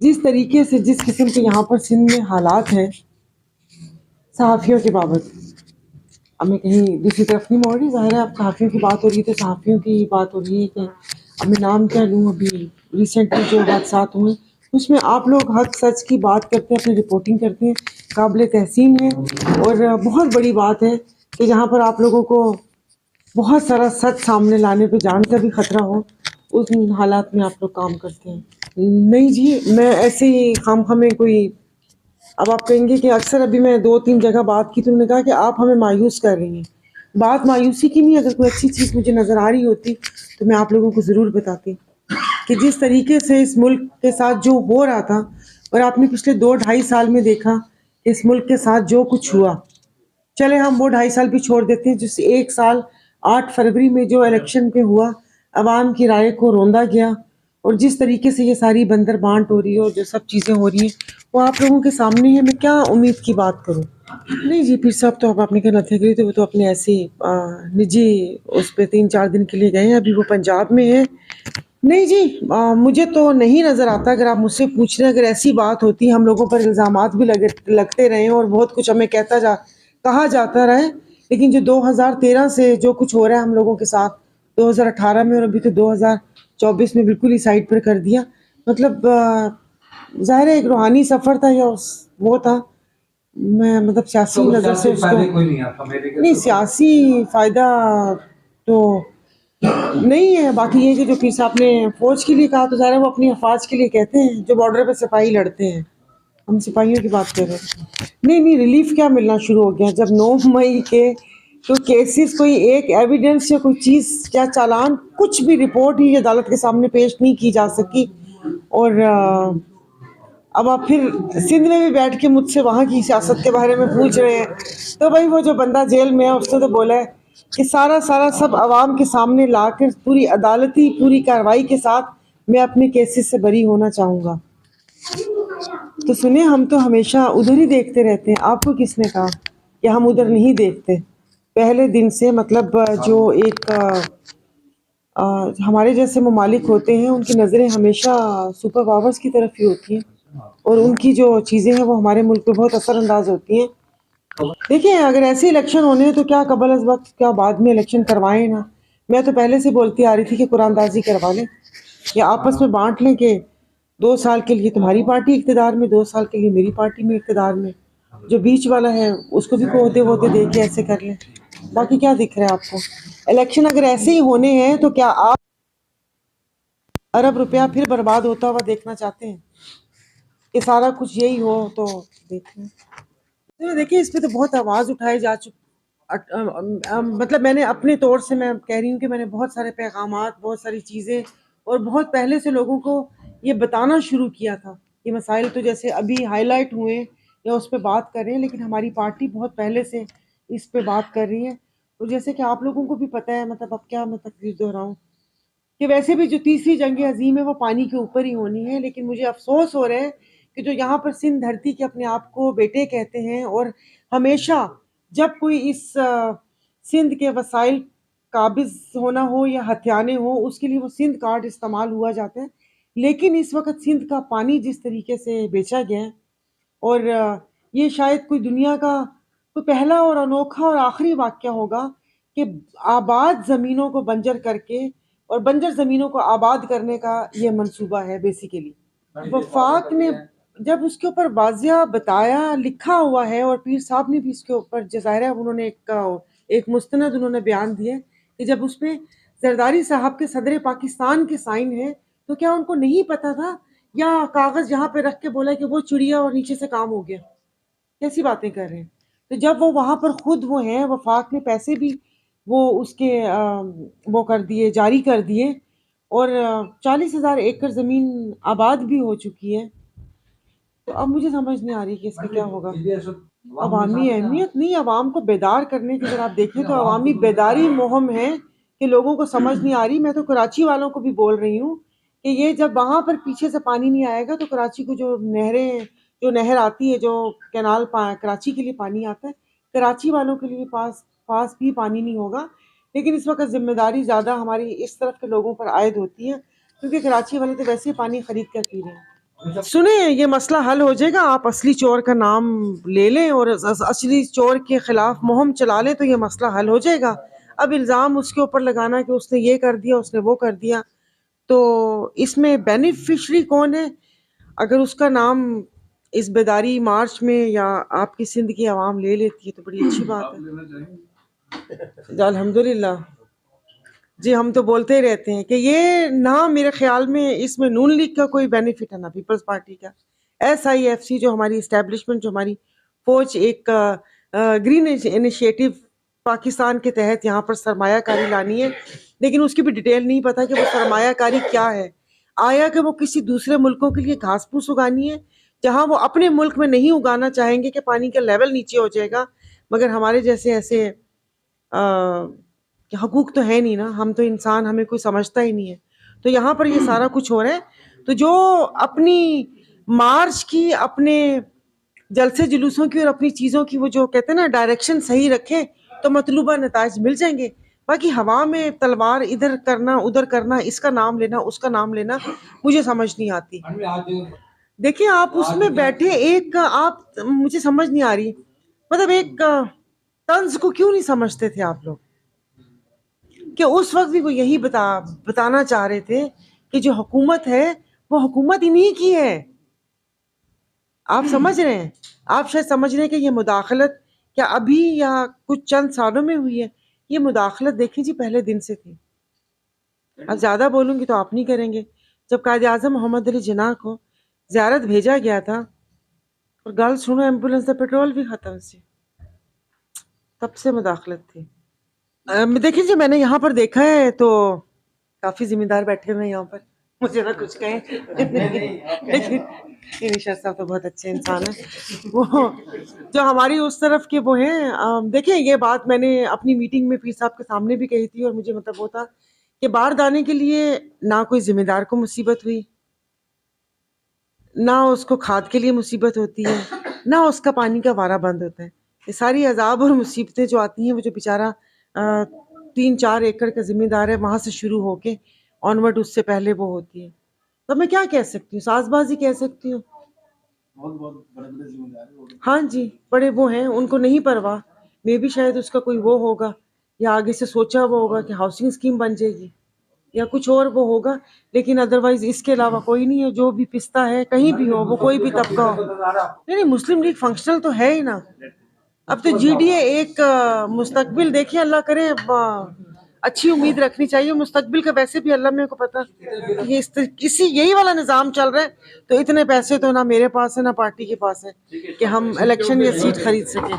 جس طریقے سے جس قسم کے یہاں پر سندھ میں حالات ہیں صحافیوں کے بابت، اب میں کہیں دوسری طرف نہیں موڑ رہی، ظاہر ہے اب صحافیوں کی بات ہو رہی ہے تو صحافیوں کی بات ہو رہی ہے کہ اب میں نام کیا لوں. ابھی ریسنٹلی جو حادثات ہوئے اس میں آپ لوگ حق سچ کی بات کرتے ہیں، اپنی رپورٹنگ کرتے ہیں، قابل تحسین ہے. اور بہت بڑی بات ہے کہ جہاں پر آپ لوگوں کو بہت سارا سچ سامنے لانے پہ جان کا بھی خطرہ ہو، اس حالات میں آپ لوگ کام کرتے ہیں. نہیں جی، میں ایسے ہی خام خواہ میں کوئی، اب آپ کہیں گے کہ اکثر ابھی میں 2-3 جگہ بات کی تو انہوں نے کہا کہ آپ ہمیں مایوس کر رہی ہیں. بات مایوسی کی نہیں، اگر کوئی اچھی چیز مجھے نظر آ رہی ہوتی تو میں آپ لوگوں کو ضرور بتاتی کہ جس طریقے سے اس ملک کے ساتھ جو ہو رہا تھا، اور آپ نے پچھلے 2-2.5 سال میں دیکھا کہ اس ملک کے ساتھ جو کچھ ہوا. چلے ہم وہ 2.5 سال بھی چھوڑ دیتے ہیں، جس 1 سال 8 فروری میں جو الیکشن پہ ہوا، عوام کی رائے کو روندا گیا، اور جس طریقے سے یہ ساری بندر بانٹ ہو رہی ہے اور جو سب چیزیں ہو رہی ہیں وہ آپ لوگوں کے سامنے ہے. میں کیا امید کی بات کروں؟ نہیں جی، پیر صاحب تو اب آپ نے کہا نتھے گری، تو وہ تو اپنے ایسی نجی اس پہ 3-4 دن کے لیے گئے ہیں، ابھی وہ پنجاب میں ہے. نہیں جی، مجھے تو نہیں نظر آتا. اگر آپ مجھ سے پوچھ رہے ہیں، اگر ایسی بات ہوتی، ہم لوگوں پر الزامات بھی لگتے رہے اور بہت کچھ ہمیں کہا جاتا رہے، لیکن جو 2013 سے جو کچھ ہو رہا ہے ہم لوگوں کے ساتھ 2018 میں، اور ابھی تو 2024 میں بالکل ہی سائڈ پر کر دیا. مطلب ظاہر ہے ایک روحانی سفر تھا یا وہ تھا. میں مطلب سیاسی نظر سے اس کو نہیں، سیاسی فائدہ تو نہیں ہے. باقی یہ کہ جو پیر صاحب نے فوج کے لیے کہا تو ظاہر ہے وہ اپنی افواج کے لیے کہتے ہیں، جو بارڈر پہ سپاہی لڑتے ہیں. ہم سپاہیوں کی بات کر رہے ہیں. نہیں، ریلیف کیا ملنا شروع ہو گیا جب 9 مئی کے تو کیسز، کوئی ایک ایویڈنس یا کوئی چیز یا چالان، کچھ بھی رپورٹ ہی عدالت کے سامنے پیش نہیں کی جا سکی. اور اب آپ پھر سندھ میں بھی بیٹھ کے مجھ سے وہاں کی سیاست کے بارے میں پوچھ رہے ہیں. تو بھائی وہ جو بندہ جیل میں ہے اس نے تو بولا ہے کہ سارا سب عوام کے سامنے لا کر پوری عدالتی پوری کارروائی کے ساتھ میں اپنے کیسز سے بری ہونا چاہوں گا. تو سنیں، ہم تو ہمیشہ ادھر ہی دیکھتے رہتے ہیں. آپ کو کس نے کہا کہ ہم ادھر نہیں دیکھتے؟ پہلے دن سے مطلب جو ایک ہمارے جیسے ممالک ہوتے ہیں ان کی نظریں ہمیشہ سپر پاورز کی طرف ہی ہوتی ہیں، اور ان کی جو چیزیں ہیں وہ ہمارے ملک پہ بہت اثر انداز ہوتی ہیں. دیکھیں، اگر ایسے الیکشن ہونے ہیں تو کیا قبل از وقت، کیا بعد میں الیکشن کروائیں نا. میں تو پہلے سے بولتی آ رہی تھی کہ قرآن دازی کروا لیں یا آپس میں بانٹ لیں کہ 2 سال کے لیے تمہاری پارٹی اقتدار میں، 2 سال کے لیے میری پارٹی میں اقتدار میں، جو بیچ والا ہے اس کو بھی ہوتے دے کے ایسے کر لیں. باقی کیا دکھ رہا ہے آپ کو؟ الیکشن اگر ایسے ہی ہونے ہیں تو کیا آپ ارب روپیہ پھر برباد ہوتا ہوا دیکھنا چاہتے ہیں کہ سارا کچھ یہی ہو؟ تو دیکھیں اس پہ تو بہت آواز اٹھائی جا چکی. مطلب میں نے اپنے طور سے میں کہہ رہی ہوں کہ میں نے بہت سارے پیغامات، بہت ساری چیزیں، اور بہت پہلے سے لوگوں کو یہ بتانا شروع کیا تھا. یہ مسائل تو جیسے ابھی ہائی لائٹ ہوئے یا اس پہ بات کر رہے ہیں، لیکن ہماری پارٹی بہت پہلے سے اس پہ بات کر رہی ہے. اور جیسے کہ آپ لوگوں کو بھی پتہ ہے، مطلب اب کیا میں تقریر دہراؤں، کہ ویسے بھی جو تیسری جنگ عظیم ہے وہ پانی کے اوپر ہی ہونی ہے. لیکن مجھے افسوس ہو رہا ہے کہ جو یہاں پر سندھ دھرتی کے اپنے آپ کو بیٹے کہتے ہیں، اور ہمیشہ جب کوئی اس سندھ کے وسائل قابض ہونا ہو یا ہتھیانے ہو، اس کے لیے وہ سندھ کارڈ استعمال ہوا جاتا ہے. لیکن اس وقت سندھ کا پانی جس طریقے سے بیچا گیا ہے، اور یہ شاید کوئی دنیا کا کوئی پہلا اور انوکھا اور آخری واقعہ ہوگا کہ آباد زمینوں کو بنجر کر کے اور بنجر زمینوں کو آباد کرنے کا یہ منصوبہ ہے بیسیکلی. وفاق نے جب اس کے اوپر واضح بتایا، لکھا ہوا ہے، اور پیر صاحب نے بھی اس کے اوپر ظاہر ہے انہوں نے ایک مستند انہوں نے بیان دیے کہ جب اس میں زرداری صاحب کے صدر پاکستان کے سائن ہے تو کیا ان کو نہیں پتا تھا، یا کاغذ یہاں پہ رکھ کے بولا کہ وہ چڑیا اور نیچے سے کام ہو گیا؟ کیسی باتیں کر رہے ہیں؟ تو جب وہ وہاں پر خود وہ ہیں، وفاق نے پیسے بھی وہ اس کے وہ کر دیے، جاری کر دیے، اور 40,000 ایکڑ زمین آباد بھی ہو چکی ہے. تو اب مجھے سمجھ نہیں آ رہی کہ اس کا کیا ہوگا. عوامی اہمیت نہیں، عوام کو بیدار کرنے کی اگر آپ دیکھیں تو عوامی بیداری مہم ہے کہ لوگوں کو سمجھ نہیں آ رہی. میں تو کراچی والوں کو بھی بول رہی ہوں کہ یہ جب وہاں پر پیچھے سے پانی نہیں آئے گا تو کراچی کو جو نہر آتی ہے، جو کینال کراچی کے لیے پانی آتا ہے، کراچی والوں کے لیے پاس بھی پانی نہیں ہوگا. لیکن اس وقت ذمہ داری زیادہ ہماری اس طرف کے لوگوں پر عائد ہوتی ہے، کیونکہ کراچی والے تو ویسے ہی پانی خرید کر پی رہے ہیں. سنیں یہ مسئلہ حل ہو جائے گا، آپ اصلی چور کا نام لے لیں اور اصلی چور کے خلاف مہم چلا لیں تو یہ مسئلہ حل ہو جائے گا. اب الزام اس کے اوپر لگانا کہ اس نے یہ کر دیا، اس نے وہ کر دیا، تو اس میں بینیفیشری کون ہے؟ اگر اس کا نام اس بیداری مارچ میں یا آپ کی سندھ کی عوام لے لیتی ہے تو بڑی اچھی بات ہے. جی الحمدللہ. جی ہم تو بولتے ہی رہتے ہیں کہ یہ نہ میرے خیال میں اس میں نون لیگ کا کوئی بینیفٹ ہے نہ پیپلز پارٹی کا. SIFC جو ہماری اسٹیبلشمنٹ، جو ہماری فوج، ایک گرین انیشیٹو پاکستان کے تحت یہاں پر سرمایہ کاری لانی ہے، لیکن اس کی بھی ڈیٹیل نہیں پتہ کہ وہ سرمایہ کاری کیا ہے. آیا کہ وہ کسی دوسرے ملکوں کے لیے گھاس پھوس اگانی ہے جہاں وہ اپنے ملک میں نہیں اگانا چاہیں گے کہ پانی کا لیول نیچے ہو جائے گا، مگر ہمارے جیسے ایسے کہ حقوق تو ہے نہیں نا، ہم تو انسان، ہمیں کوئی سمجھتا ہی نہیں ہے. تو یہاں پر یہ سارا کچھ ہو رہا ہے. تو جو اپنی مارچ کی، اپنے جلسے جلوسوں کی اور اپنی چیزوں کی وہ جو کہتے ہیں نا ڈائریکشن صحیح رکھے تو مطلوبہ نتائج مل جائیں گے. باقی ہوا میں تلوار ادھر کرنا ادھر کرنا، اس کا نام لینا اس کا نام لینا، مجھے سمجھ نہیں آتی. دیکھیں آپ اس میں بیٹھے، ایک آپ، مجھے سمجھ نہیں آ رہی، مطلب ایک طنز کو کیوں نہیں سمجھتے تھے آپ لوگ؟ کہ اس وقت بھی وہ یہی بتانا چاہ رہے تھے کہ جو حکومت ہے وہ حکومت انہی کی ہے. آپ سمجھ رہے ہیں؟ آپ شاید سمجھ رہے ہیں کہ یہ مداخلت کیا ابھی یا کچھ چند سالوں میں ہوئی ہے. یہ مداخلت دیکھیں جی پہلے دن سے تھی. اب زیادہ بولوں گی تو آپ نہیں کریں گے. جب قائد اعظم محمد علی جناح کو زیارت بھیجا گیا تھا اور گل سنو ایمبولینس کا پیٹرول بھی ختم سی، تب سے مداخلت تھی. دیکھیں جی میں نے یہاں پر دیکھا ہے تو کافی ذمہ دار بیٹھے ہوئے ہیں یہاں پر، مجھے نہ کچھ کہیں. نشاد صاحب تو بہت اچھے انسان ہیں. وہ جو ہماری اس طرف کے وہ ہیں، دیکھیں یہ بات میں نے اپنی میٹنگ میں پیر صاحب کے سامنے بھی کہی تھی، اور مجھے مطلب وہ تھا کہ باہر دانے کے لیے نہ کوئی ذمہ دار کو مصیبت ہوئی، نہ اس کو کھاد کے لیے مصیبت ہوتی ہے، نہ اس کا پانی کا وارہ بند ہوتا ہے. یہ ساری عذاب اور مصیبتیں جو آتی ہیں وہ جو بیچارہ 3-4 ایکڑ کا ذمہ دار ہے وہاں سے شروع ہو کے آنورڈ اس سے پہلے وہ ہوتی ہے. تو میں کیا کہہ سکتی ہوں، ساز بازی کہہ سکتی ہوں. ہاں جی بڑے وہ ہیں، ان کو نہیں پرواہ. میں بھی شاید اس کا کوئی وہ ہوگا یا آگے سے سوچا وہ ہوگا کہ ہاؤسنگ اسکیم بن جائے گی یا کچھ اور وہ ہوگا، لیکن ادروائز اس کے علاوہ کوئی نہیں ہے. جو بھی پستہ ہے کہیں بھی ہو، وہ کوئی بھی طبقہ ہو. نہیں مسلم لیگ فنکشنل تو ہے ہی نا. اب تو GDA ایک مستقبل دیکھیں، اللہ کرے اچھی امید رکھنی چاہیے مستقبل کا. ویسے بھی اللہ میرے کو پتا یہ کسی یہی والا نظام چل رہا ہے تو اتنے پیسے تو نہ میرے پاس ہے نہ پارٹی کے پاس ہے کہ ہم الیکشن یا سیٹ خرید سکیں.